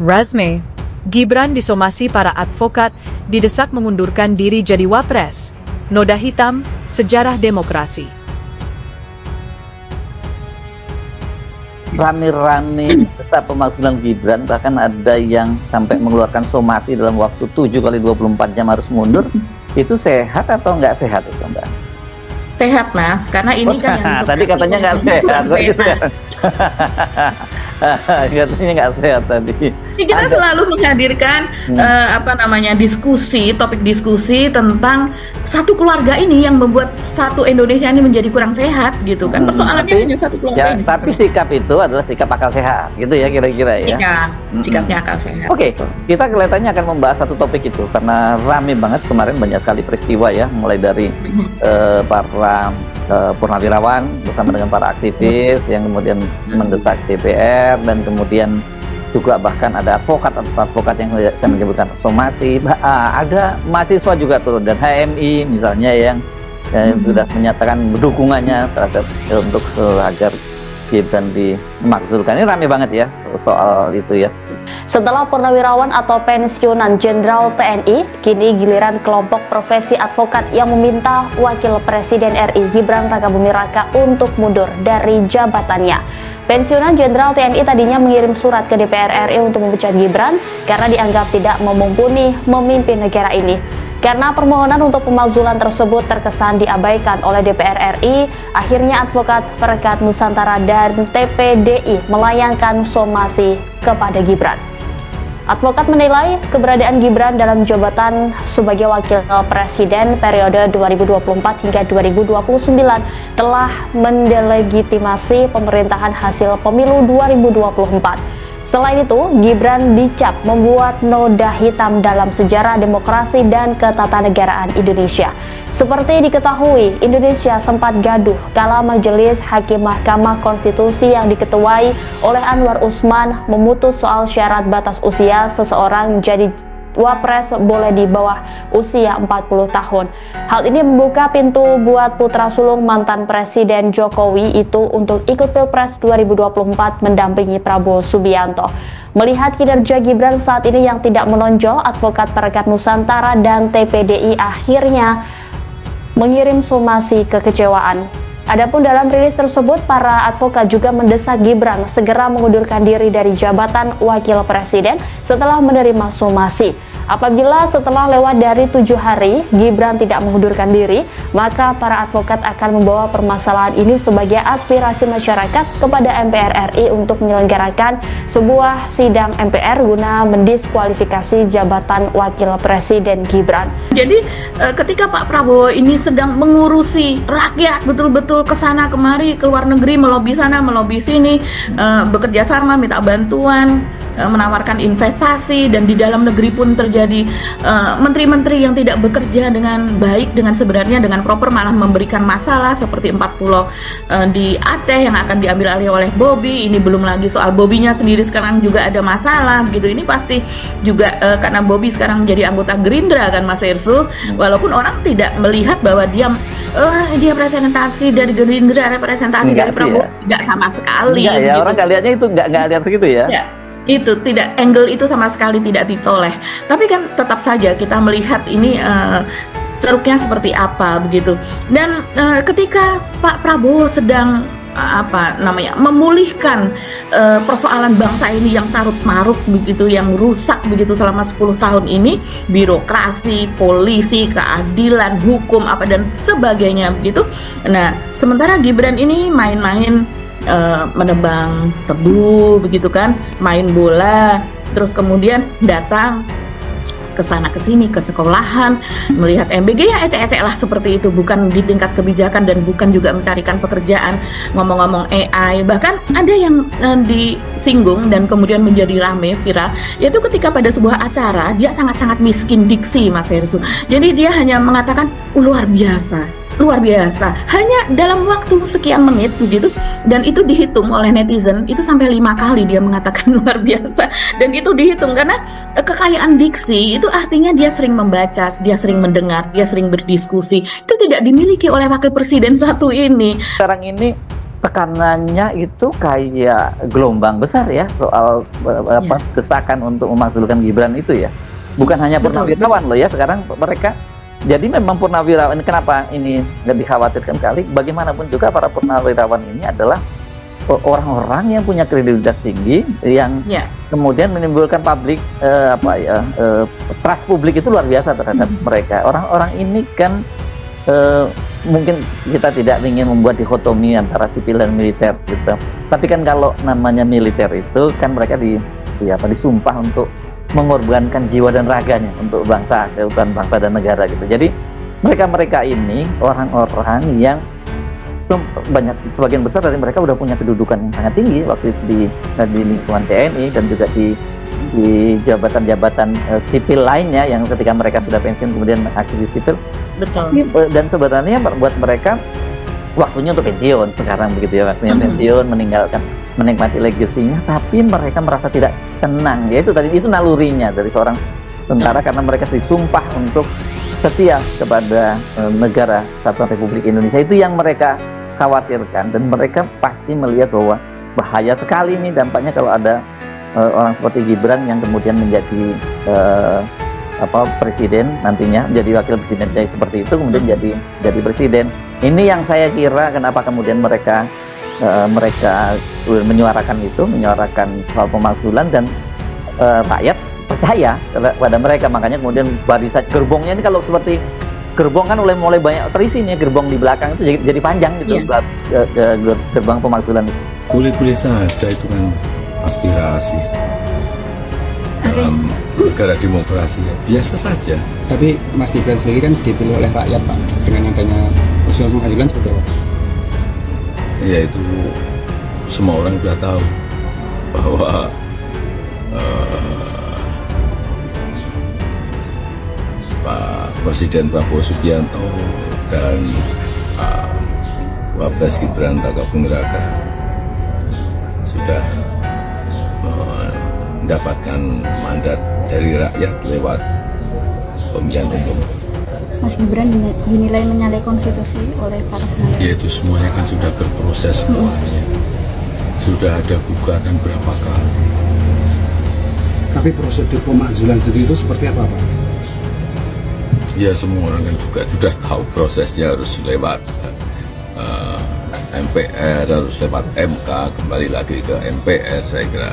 Razme, Gibran disomasi para advokat, didesak mengundurkan diri jadi wapres. Noda hitam, sejarah demokrasi. Rame-rame besar pemakzulan Gibran, bahkan ada yang sampai mengeluarkan somasi dalam waktu 7 kali 24 jam harus mundur. Itu sehat atau nggak sehat itu, Mbak? Sehat, Mas, karena ini kan yang tadi katanya nggak sehat. Katanya nggak sehat tadi. Kita selalu menghadirkan diskusi, topik diskusi tentang satu keluarga ini yang membuat satu Indonesia ini menjadi kurang sehat gitu kan. Persoalannya hanya satu keluarga ya, ini. Tapi sikap itu adalah sikap akal sehat gitu ya kira-kira ya. Sikapnya akal sehat. Oke, kita kelihatannya akan membahas satu topik itu karena rame banget kemarin, banyak sekali peristiwa ya, mulai dari para purnawirawan bersama dengan para aktivis yang kemudian mendesak DPR, dan kemudian juga bahkan ada advokat yang saya menyebutkan somasi, ada mahasiswa juga turun, dan HMI misalnya yang sudah menyatakan dukungannya terhadap untuk agar Gibran dimakzulkan. Ini rame banget ya soal itu ya. Setelah purnawirawan atau pensiunan Jenderal TNI, kini giliran kelompok profesi advokat yang meminta Wakil Presiden RI Gibran Rakabuming Raka untuk mundur dari jabatannya. Pensiunan Jenderal TNI tadinya mengirim surat ke DPR RI untuk memecat Gibran karena dianggap tidak memumpuni memimpin negara ini. Karena permohonan untuk pemakzulan tersebut terkesan diabaikan oleh DPR RI, akhirnya Advokat Perekat Nusantara dan TPDI melayangkan somasi kepada Gibran. Advokat menilai keberadaan Gibran dalam jabatan sebagai Wakil Presiden periode 2024 hingga 2029 telah mendelegitimasi pemerintahan hasil pemilu 2024. Selain itu, Gibran dicap membuat noda hitam dalam sejarah demokrasi dan ketatanegaraan Indonesia. Seperti diketahui, Indonesia sempat gaduh kala Majelis Hakim Mahkamah Konstitusi yang diketuai oleh Anwar Usman memutus soal syarat batas usia seseorang jadi wapres boleh di bawah usia 40 tahun. Hal ini membuka pintu buat putra sulung mantan Presiden Jokowi itu untuk ikut Pilpres 2024 mendampingi Prabowo Subianto. Melihat kinerja Gibran saat ini yang tidak menonjol, Advokat Perekat Nusantara dan TPDI akhirnya mengirim somasi kekecewaan. Adapun dalam rilis tersebut, para advokat juga mendesak Gibran segera mengundurkan diri dari jabatan Wakil Presiden setelah menerima somasi. Apabila setelah lewat dari 7 hari Gibran tidak mengundurkan diri, maka para advokat akan membawa permasalahan ini sebagai aspirasi masyarakat kepada MPR RI untuk menyelenggarakan sebuah sidang MPR guna mendiskualifikasi jabatan Wakil Presiden Gibran. Jadi ketika Pak Prabowo ini sedang mengurusi rakyat betul-betul kesana kemari, ke luar negeri, melobi sana melobi sini, bekerja sama, minta bantuan, menawarkan investasi, dan di dalam negeri pun terjadi menteri-menteri yang tidak bekerja dengan baik, dengan sebenarnya dengan proper, malah memberikan masalah seperti 40 di Aceh yang akan diambil alih oleh Bobi. Ini belum lagi soal Bobinya sendiri sekarang juga ada masalah gitu. Ini pasti juga karena Bobi sekarang menjadi anggota Gerindra kan, Mas Irsu, walaupun orang tidak melihat bahwa dia representasi dari Gerindra, representasi dari Prabowo, tidak sama sekali. Enggak ya, gitu. Orang kaliannya itu nggak lihat segitu ya. Ya. Itu tidak, angle itu sama sekali tidak ditoleh. Tapi kan tetap saja kita melihat ini ceruknya seperti apa begitu. Dan ketika Pak Prabowo sedang memulihkan persoalan bangsa ini yang carut marut begitu, yang rusak begitu selama 10 tahun ini, birokrasi, polisi, keadilan, hukum dan sebagainya begitu. Nah, sementara Gibran ini main-main menebang tebu begitu kan, main bola, terus kemudian datang ke sana ke sini, ke sekolahan, melihat MBG ya ecek-ecek lah seperti itu, bukan di tingkat kebijakan dan bukan juga mencarikan pekerjaan, ngomong-ngomong AI. Bahkan ada yang disinggung dan kemudian menjadi rame, viral, yaitu ketika pada sebuah acara dia sangat-sangat miskin diksi, Mas Hersu. Jadi dia hanya mengatakan luar biasa, hanya dalam waktu sekian menit begitu, dan itu dihitung oleh netizen itu sampai 5 kali dia mengatakan luar biasa. Dan itu dihitung karena kekayaan diksi itu artinya dia sering membaca, dia sering mendengar, dia sering berdiskusi. Itu tidak dimiliki oleh wakil presiden satu ini. Sekarang ini tekanannya itu kayak gelombang besar ya soal desakan untuk memakzulkan Gibran itu ya. Bukan hanya Purnawirawan loh ya, sekarang mereka jadi memang Purnawirawan. Kenapa ini nggak dikhawatirkan kali? Bagaimanapun juga para Purnawirawan ini adalah orang-orang yang punya kredibilitas tinggi, yang kemudian menimbulkan publik trust publik itu luar biasa terhadap mereka. Orang-orang ini kan mungkin kita tidak ingin membuat dikotomi antara sipil dan militer gitu. Tapi kan kalau namanya militer itu kan mereka disumpah untuk mengorbankan jiwa dan raganya untuk bangsa, keutuhan bangsa dan negara gitu. Jadi mereka ini orang-orang yang sebagian besar dari mereka udah punya kedudukan yang sangat tinggi waktu itu di lingkungan TNI dan juga di jabatan-jabatan sipil lainnya yang ketika mereka sudah pensiun kemudian aktivis sipil. Betul. Dan sebenarnya buat mereka waktunya untuk pensiun sekarang begitu ya, waktunya pensiun, menikmati legasinya, tapi mereka merasa tidak tenang. Ya itu nalurinya dari seorang tentara karena mereka disumpah untuk setia kepada negara Kesatuan Republik Indonesia. Itu yang mereka khawatirkan, dan mereka pasti melihat bahwa bahaya sekali ini dampaknya kalau ada orang seperti Gibran yang kemudian menjadi presiden nantinya, jadi wakil presiden seperti itu, kemudian jadi presiden. Ini yang saya kira kenapa kemudian mereka menyuarakan soal pemakzulan, dan rakyat percaya pada mereka. Makanya kemudian barisan gerbongnya ini, kalau seperti gerbong kan mulai banyak terisi nih, gerbong di belakang itu jadi panjang gitu, gerbang pemakzulan. Boleh-boleh saja, itu kan aspirasi dalam negara demokrasi ya, biasa saja. Tapi Mas Gibran sendiri kan dipilih oleh rakyat Pak, dengan adanya usul pengadilan seperti apa? Ya itu semua orang sudah tahu bahwa Pak Presiden Prabowo Subianto dan Pak Wapres Gibran Rakabuming Raka sudah mendapatkan mandat dari rakyat lewat pemilihan umum. Mas Gibran dinilai menyalahi konstitusi oleh para peneliti. Ya itu semuanya kan sudah berproses semuanya. Sudah ada gugatan berapa kali. Tapi prosedur pemakzulan sendiri itu seperti apa Pak? Ya semua orang kan juga sudah tahu prosesnya, harus lewat MPR, harus lewat MK, kembali lagi ke MPR. Saya kira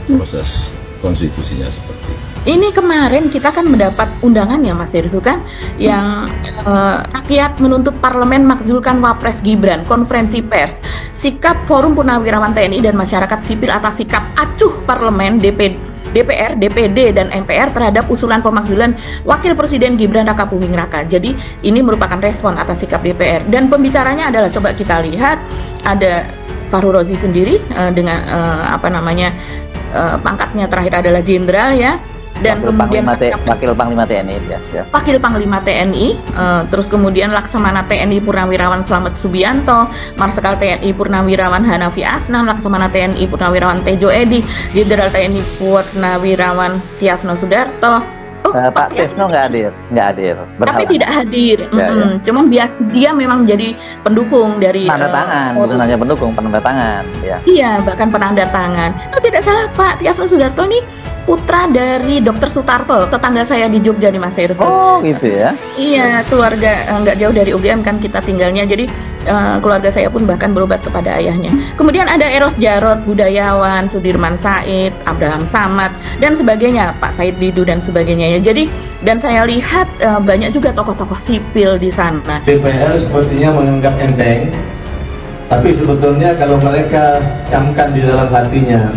proses konstitusinya seperti itu. Ini kemarin kita kan mendapat undangan ya Mas Irsu kan, yang rakyat menuntut parlemen makzulkan Wapres Gibran, konferensi pers, sikap Forum Purnawirawan TNI dan masyarakat sipil atas sikap acuh parlemen, DPR, DPD, dan MPR terhadap usulan pemakzulan Wakil Presiden Gibran Rakabuming Raka. Jadi ini merupakan respon atas sikap DPR, dan pembicaranya adalah, coba kita lihat, ada Fahru Rozi sendiri dengan pangkatnya terakhir adalah jenderal ya, dan kemudian Wakil Panglima TNI ya. Wakil Panglima TNI, terus kemudian Laksamana TNI Purnawirawan Slamet Subianto, Marsikal TNI Purnawirawan Hanafi Asnan, Laksamana TNI Purnawirawan Tejo Edi, Jenderal TNI Purnawirawan Tiasno Sudarto. Pak Tiasno nggak hadir. Tapi tidak hadir. Cuman dia memang menjadi pendukung dari penanda tangan, bukan hanya pendukung, penanda tangan. Ya. Iya, bahkan penanda tangan. Tidak salah, Pak Tiasno Sudarto ini putra dari Dr. Sutarto, tetangga saya di Jogja nih Mas Irsu. Oh gitu ya? Iya, keluarga nggak jauh dari UGM kan kita tinggalnya, jadi keluarga saya pun bahkan berobat kepada ayahnya. Kemudian ada Eros Jarot, budayawan, Sudirman Said, Abraham Samad, dan sebagainya, Pak Said Didu dan sebagainya ya. Jadi, dan saya lihat banyak juga tokoh-tokoh sipil di sana. DPR sepertinya menganggap enteng, tapi sebetulnya kalau mereka camkan di dalam hatinya,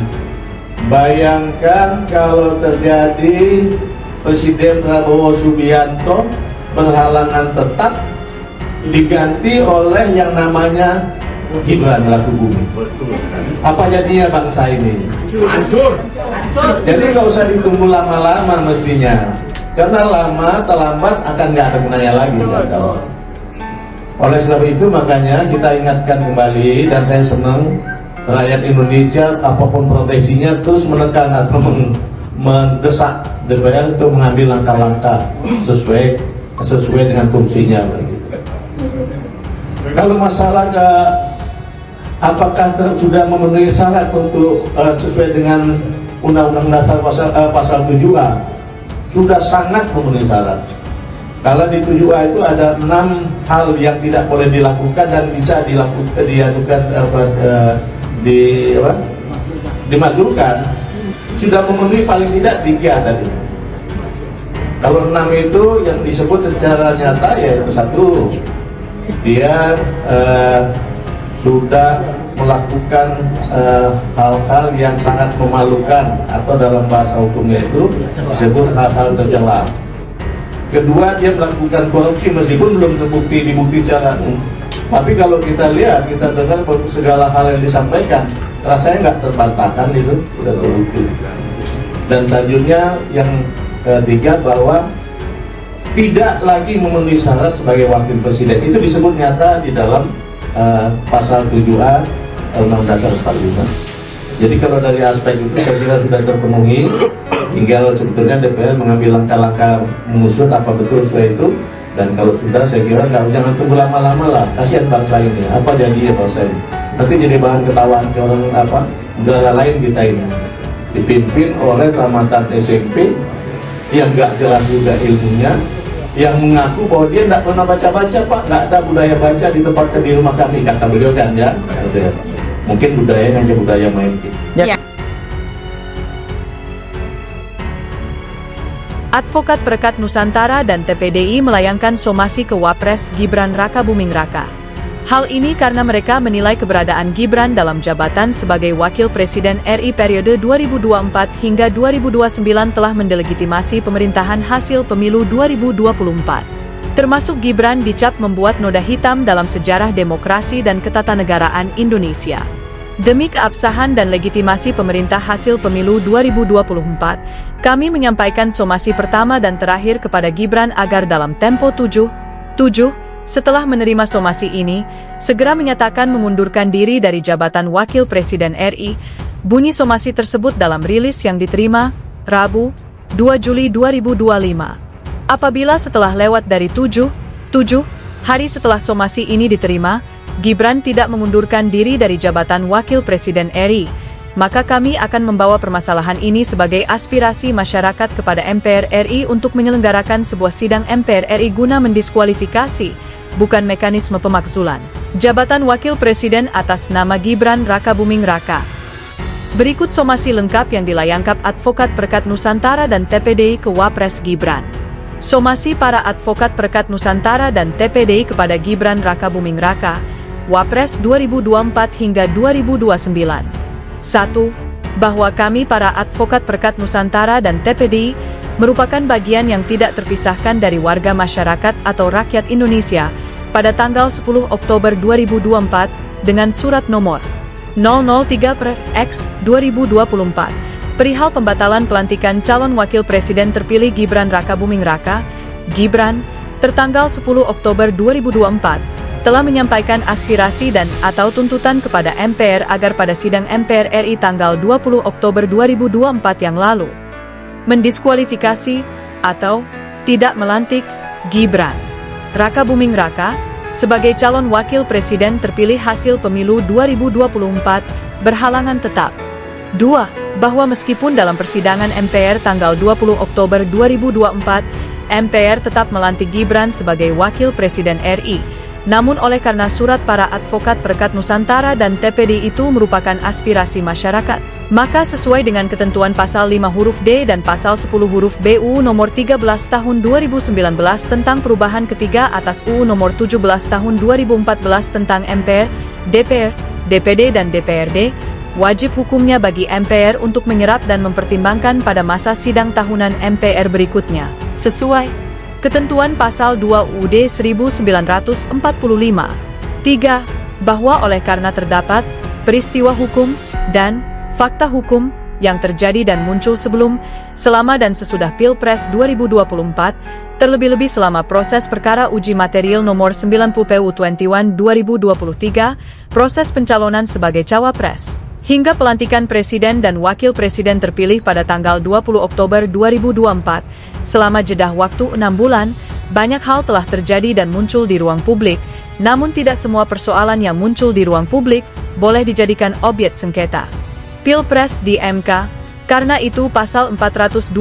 bayangkan kalau terjadi Presiden Prabowo Subianto berhalangan tetap diganti oleh yang namanya Gibran Rakabuming. Apa jadinya bangsa ini? Hancur. Jadi nggak usah ditunggu lama-lama mestinya, karena lama terlambat akan nggak ada gunanya lagi. Oleh sebab itu makanya kita ingatkan kembali, dan saya senang rakyat Indonesia apapun profesinya terus menekan atau mendesak DPR untuk mengambil langkah-langkah sesuai dengan fungsinya. Kalau masalah apakah sudah memenuhi syarat untuk sesuai dengan Undang-Undang Dasar pasal 7A, sudah sangat memenuhi syarat. Kalau di 7A itu ada 6 hal yang tidak boleh dilakukan dan bisa dilakukan, dimakzulkan. Sudah memenuhi paling tidak 3 tadi. Kalau 6 itu yang disebut secara nyata yaitu 1, dia sudah melakukan hal-hal yang sangat memalukan, atau dalam bahasa hukumnya itu disebut hal-hal tercela. Kedua, dia melakukan korupsi meskipun belum dibukti secara umum. Tapi kalau kita lihat, kita dengar segala hal yang disampaikan, rasanya nggak terbantahkan, itu sudah terbukti. Dan selanjutnya yang ketiga, bahwa tidak lagi memenuhi syarat sebagai wakil presiden. Itu disebut nyata di dalam pasal 7A Undang-Undang Dasar 45. Jadi kalau dari aspek itu saya kira sudah terpenuhi. Tinggal sebetulnya DPR mengambil langkah-langkah mengusut apa betul sesuai itu. Dan kalau sudah, saya kira jangan tunggu lama-lama lah. Kasihan bangsa ini. Apa jadi ya bangsa ini? Nanti jadi bahan ketawaan ke orang negara lain kita ini. Dipimpin oleh tamatan SMP yang nggak jelas juga ilmunya, yang mengaku bahwa dia nggak pernah baca-baca, Pak. Nggak ada budaya baca di tempatnya di rumah kami, kata beliau kan ya. Mungkin budayanya hanya budaya main. Ya. Advokat Perekat Nusantara dan TPDI melayangkan somasi ke Wapres Gibran Rakabuming Raka. Hal ini karena mereka menilai keberadaan Gibran dalam jabatan sebagai Wakil Presiden RI periode 2024 hingga 2029 telah mendelegitimasi pemerintahan hasil pemilu 2024. Termasuk Gibran dicap membuat noda hitam dalam sejarah demokrasi dan ketatanegaraan Indonesia. Demi keabsahan dan legitimasi pemerintah hasil pemilu 2024, kami menyampaikan somasi pertama dan terakhir kepada Gibran agar dalam tempo 7 setelah menerima somasi ini, segera menyatakan mengundurkan diri dari jabatan Wakil Presiden RI. Bunyi somasi tersebut dalam rilis yang diterima, Rabu, 2 Juli 2025. Apabila setelah lewat dari 7 hari setelah somasi ini diterima, Gibran tidak mengundurkan diri dari jabatan Wakil Presiden RI, maka kami akan membawa permasalahan ini sebagai aspirasi masyarakat kepada MPR RI untuk menyelenggarakan sebuah sidang MPR RI guna mendiskualifikasi, bukan mekanisme pemakzulan, jabatan Wakil Presiden atas nama Gibran Rakabuming Raka. Berikut somasi lengkap yang dilayangkan Advokat Perekat Nusantara dan TPDI ke Wapres Gibran. Somasi para Advokat Perekat Nusantara dan TPDI kepada Gibran Rakabuming Raka, Wapres 2024 hingga 2029. 1. Bahwa kami para Advokat Perekat Nusantara dan TPDI merupakan bagian yang tidak terpisahkan dari warga masyarakat atau rakyat Indonesia pada tanggal 10 Oktober 2024 dengan surat nomor 003/X 2024 perihal pembatalan pelantikan calon wakil presiden terpilih Gibran Rakabuming Raka, Gibran, tertanggal 10 Oktober 2024 telah menyampaikan aspirasi dan atau tuntutan kepada MPR agar pada sidang MPR RI tanggal 20 Oktober 2024 yang lalu mendiskualifikasi atau tidak melantik Gibran Rakabuming Raka sebagai calon wakil presiden terpilih hasil pemilu 2024 berhalangan tetap. 2. Bahwa meskipun dalam persidangan MPR tanggal 20 Oktober 2024 MPR tetap melantik Gibran sebagai wakil presiden RI, namun oleh karena surat para Advokat Perekat Nusantara dan TPDI itu merupakan aspirasi masyarakat, maka sesuai dengan ketentuan pasal 5 huruf D dan pasal 10 huruf B UU nomor 13 tahun 2019 tentang perubahan ketiga atas UU nomor 17 tahun 2014 tentang MPR, DPR, DPD dan DPRD, wajib hukumnya bagi MPR untuk menyerap dan mempertimbangkan pada masa sidang tahunan MPR berikutnya, sesuai ketentuan pasal 2 UUD 1945. 3. Bahwa oleh karena terdapat peristiwa hukum dan fakta hukum yang terjadi dan muncul sebelum, selama dan sesudah Pilpres 2024, terlebih-lebih selama proses perkara uji material nomor 90 PU 21 2023, proses pencalonan sebagai cawapres, hingga pelantikan presiden dan wakil presiden terpilih pada tanggal 20 Oktober 2024, selama jeda waktu 6 bulan, Banyak hal telah terjadi dan muncul di ruang publik, namun tidak semua persoalan yang muncul di ruang publik boleh dijadikan objek sengketa Pilpres di MK. Karena itu pasal 427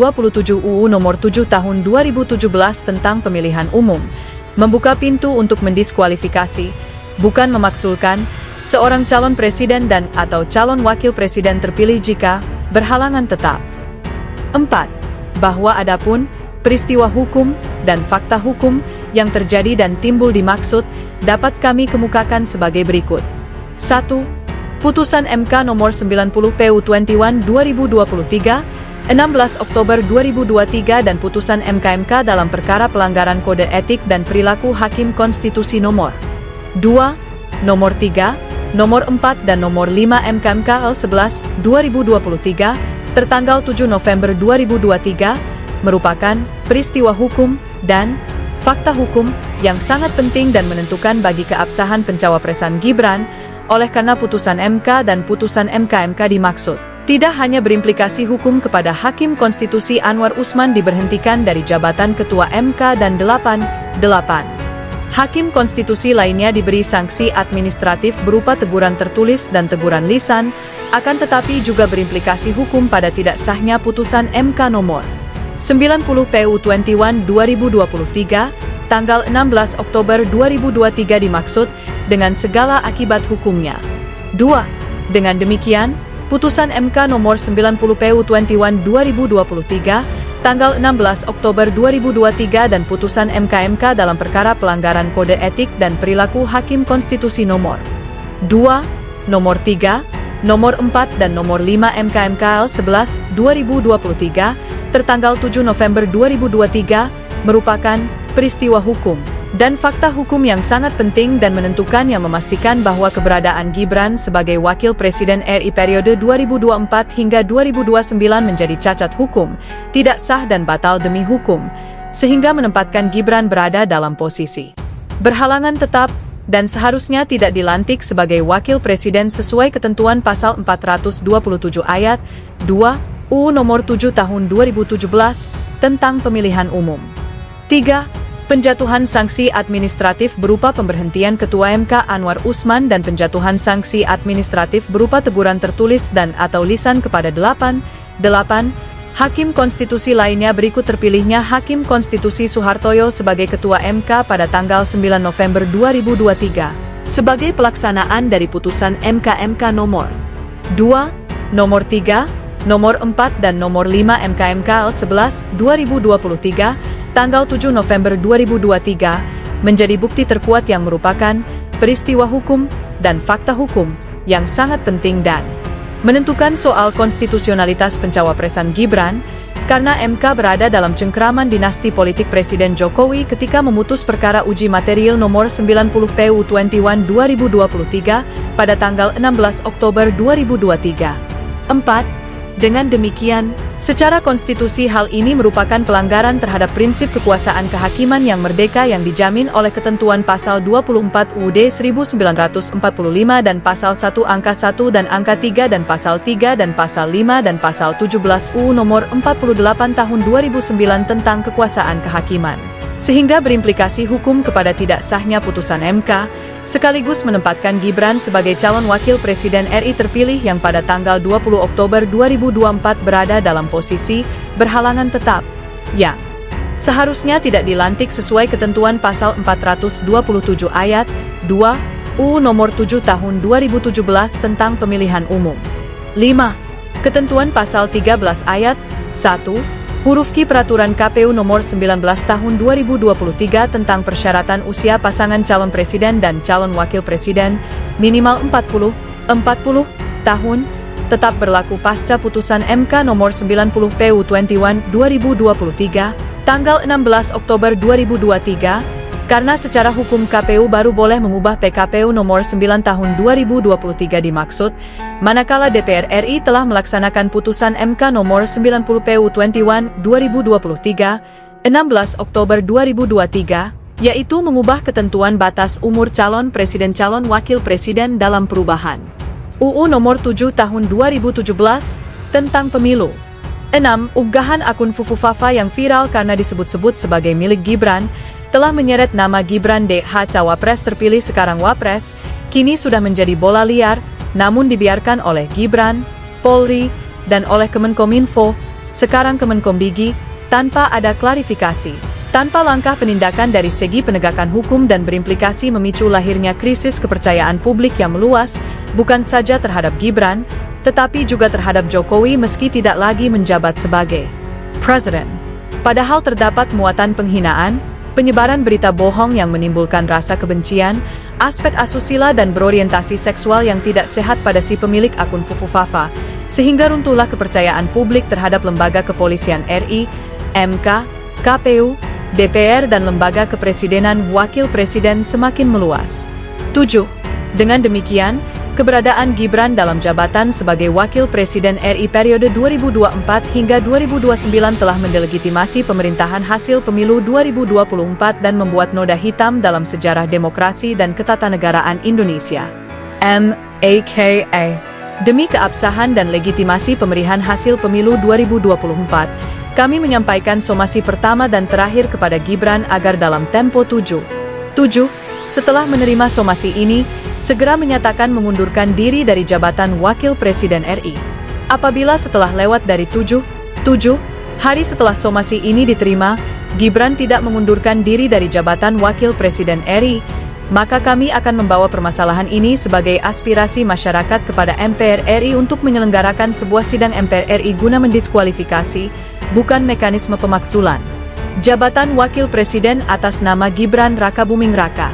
UU nomor 7 tahun 2017 tentang pemilihan umum membuka pintu untuk mendiskualifikasi, bukan memaksulkan, seorang calon presiden dan atau calon wakil presiden terpilih jika berhalangan tetap. 4. Bahwa adapun peristiwa hukum dan fakta hukum yang terjadi dan timbul dimaksud dapat kami kemukakan sebagai berikut. 1. Putusan MK nomor 90 PU 21 2023, 16 Oktober 2023 dan putusan MK dalam perkara pelanggaran kode etik dan perilaku hakim konstitusi nomor 2, nomor 3, nomor 4 dan nomor 5 MK 11 2023 tertanggal 7 November 2023 merupakan peristiwa hukum dan fakta hukum yang sangat penting dan menentukan bagi keabsahan pencawapresan Gibran. Oleh karena putusan MK dan putusan MK dimaksud tidak hanya berimplikasi hukum kepada Hakim Konstitusi Anwar Usman diberhentikan dari jabatan Ketua MK dan 8 Hakim Konstitusi lainnya diberi sanksi administratif berupa teguran tertulis dan teguran lisan, akan tetapi juga berimplikasi hukum pada tidak sahnya putusan MK nomor 90 PU 21 2023, tanggal 16 Oktober 2023 dimaksud dengan segala akibat hukumnya. 2. Dengan demikian, putusan MK nomor 90 PU 21 2023, tanggal 16 Oktober 2023 dan putusan MK dalam perkara pelanggaran kode etik dan perilaku hakim konstitusi nomor 2, nomor 3, nomor 4 dan nomor 5 MK 11 2023 tertanggal 7 November 2023 merupakan peristiwa hukum dan fakta hukum yang sangat penting dan menentukan yang memastikan bahwa keberadaan Gibran sebagai Wakil Presiden RI periode 2024 hingga 2029 menjadi cacat hukum, tidak sah dan batal demi hukum, sehingga menempatkan Gibran berada dalam posisi berhalangan tetap dan seharusnya tidak dilantik sebagai Wakil Presiden sesuai ketentuan pasal 427 ayat 2 UU nomor 7 tahun 2017 tentang pemilihan umum. 3. Penjatuhan sanksi administratif berupa pemberhentian Ketua MK Anwar Usman dan penjatuhan sanksi administratif berupa teguran tertulis dan atau lisan kepada 8 Hakim Konstitusi lainnya berikut terpilihnya Hakim Konstitusi Soehartoyo sebagai Ketua MK pada tanggal 9 November 2023 sebagai pelaksanaan dari putusan MK nomor 2, nomor 3, nomor 4 dan nomor 5 MK 11 2023 tanggal 7 November 2023 menjadi bukti terkuat yang merupakan peristiwa hukum dan fakta hukum yang sangat penting dan menentukan soal konstitusionalitas pencawapresan Gibran, karena MK berada dalam cengkraman dinasti politik Presiden Jokowi ketika memutus perkara uji material nomor 90 PU 21 2023 pada tanggal 16 Oktober 2023. 4. Dengan demikian, secara konstitusi hal ini merupakan pelanggaran terhadap prinsip kekuasaan kehakiman yang merdeka yang dijamin oleh ketentuan pasal 24 UUD 1945 dan pasal 1 angka 1 dan angka 3 dan pasal 3 dan pasal 5 dan pasal 17 UU nomor 48 tahun 2009 tentang kekuasaan kehakiman, sehingga berimplikasi hukum kepada tidak sahnya putusan MK, sekaligus menempatkan Gibran sebagai calon wakil presiden RI terpilih yang pada tanggal 20 Oktober 2024 berada dalam posisi berhalangan tetap, yang seharusnya tidak dilantik sesuai ketentuan pasal 427 ayat 2 UU nomor 7 tahun 2017 tentang pemilihan umum. 5. Ketentuan pasal 13 ayat 1 huruf Q Peraturan KPU nomor 19 tahun 2023 tentang persyaratan usia pasangan calon presiden dan calon wakil presiden minimal 40 tahun tetap berlaku pasca putusan MK nomor 90 PU 21 2023 tanggal 16 Oktober 2023 karena secara hukum KPU baru boleh mengubah PKPU nomor 9 tahun 2023 dimaksud, manakala DPR RI telah melaksanakan putusan MK nomor 90 PU 21 2023, 16 Oktober 2023, yaitu mengubah ketentuan batas umur calon presiden calon wakil presiden dalam perubahan UU nomor 7 tahun 2017 tentang pemilu. 6. Unggahan akun Fufu Fafa yang viral karena disebut-sebut sebagai milik Gibran, telah menyeret nama Gibran DH Cawapres terpilih sekarang Wapres, kini sudah menjadi bola liar, namun dibiarkan oleh Gibran, Polri, dan oleh Kemenkominfo, sekarang Kemenkombigi, tanpa ada klarifikasi. Tanpa langkah penindakan dari segi penegakan hukum dan berimplikasi memicu lahirnya krisis kepercayaan publik yang meluas, bukan saja terhadap Gibran, tetapi juga terhadap Jokowi meski tidak lagi menjabat sebagai Presiden. Padahal terdapat muatan penghinaan, penyebaran berita bohong yang menimbulkan rasa kebencian, aspek asusila dan berorientasi seksual yang tidak sehat pada si pemilik akun Fufufafa, sehingga runtuhlah kepercayaan publik terhadap lembaga kepolisian RI, MK, KPU, DPR dan lembaga kepresidenan wakil presiden semakin meluas. 7. Dengan demikian, keberadaan Gibran dalam jabatan sebagai wakil presiden RI periode 2024 hingga 2029 telah mendelegitimasi pemerintahan hasil pemilu 2024 dan membuat noda hitam dalam sejarah demokrasi dan ketatanegaraan Indonesia. M.A.K.A. Demi keabsahan dan legitimasi pemilihan hasil pemilu 2024, kami menyampaikan somasi pertama dan terakhir kepada Gibran agar dalam tempo 7. Setelah menerima somasi ini, segera menyatakan mengundurkan diri dari jabatan Wakil Presiden RI. Apabila setelah lewat dari 7 hari setelah somasi ini diterima, Gibran tidak mengundurkan diri dari jabatan Wakil Presiden RI, maka kami akan membawa permasalahan ini sebagai aspirasi masyarakat kepada MPR RI untuk menyelenggarakan sebuah sidang MPR RI guna mendiskualifikasi, bukan mekanisme pemaksulan, jabatan Wakil Presiden atas nama Gibran Rakabuming Raka.